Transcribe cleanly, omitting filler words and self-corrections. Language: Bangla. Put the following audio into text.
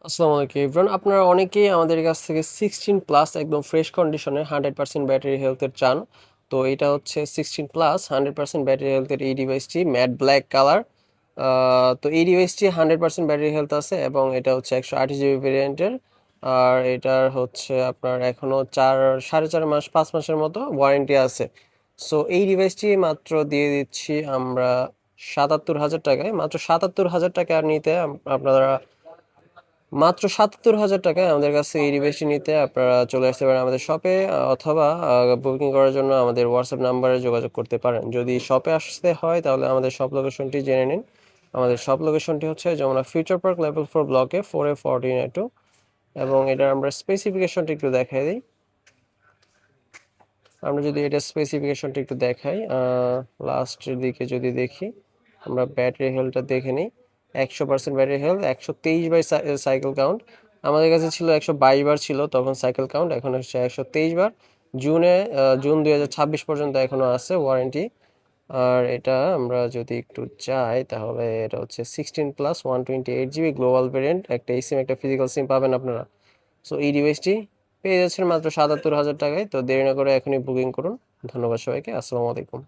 আসসালামু আলাইকুম এভরিওয়ান। আপনারা অনেকেই আমাদের কাছ থেকে 16 প্লাস একদম ফ্রেশ কন্ডিশনে 100% ব্যাটারি হেলথের চান। তো এটা হচ্ছে 16 প্লাস 100% ব্যাটারি হেলথের এই ডিভাইসটি, ম্যাট ব্ল্যাক কালার। তো এই ডিভাইসটি 100% ব্যাটারি হেলথ আছে এবং এটা হচ্ছে 128 জিবি ভেরিয়েন্টের। আর এটার হচ্ছে আপনার এখনো 4.5 মাস 5 মাসের মতো ওয়ারেন্টি আছে। সো এই ডিভাইসটি মাত্র দিয়ে দিচ্ছি আমরা 77,000 টাকায়। মাত্র 77,000 টাকা নিতে আপনারা মাত্র 77,000 টাকায় আমাদের কাছে এই ডিভাইসটি নিতে আপনারা চলে আসতে পারেন আমাদের শপে, অথবা বুকিং করার জন্য আমাদের হোয়াটসঅ্যাপ নাম্বারে যোগাযোগ করতে পারেন। যদি শপে আসতে হয় তাহলে আমাদের শপ লোকেশনটি জেনে নিন। আমাদের শপ লোকেশনটি হচ্ছে যমুনা ফিউচার পার্ক লেভেল 4 ব্লকে 4A14A2। এবং এটার আমরা স্পেসিফিকেশনটি একটু দেখাই দিই। আমরা যদি এটা স্পেসিফিকেশনটা একটু দেখাই, লাস্টের দিকে যদি দেখি, আমরা ব্যাটারি হেলথটা দেখে নিই। 100% ব্যাটারি হেলথ, 123 বার সাইকেল কাউন্ট। আমাদের কাছে ছিল 122 বার ছিল তখন সাইকেল কাউন্ট, এখন হচ্ছে 123 বার। জুন 2026 পর্যন্ত এখনো আছে ওয়ারেন্টি। আর এটা আমরা যদি একটু চাই তাহলে এটা হচ্ছে 16 প্লাস 128 জিবি গ্লোবাল ভেরিয়েন্ট, একটা সিম একটা ফিজিক্যাল সিম পাবেন আপনারা। সো এই ডিভাইসটি পেয়ে যাচ্ছেন মাত্র 77,000 টাকায়। তো দেরি না করে এখনই বুকিং করুন। ধন্যবাদ সবাইকে। আসসালামু আলাইকুম।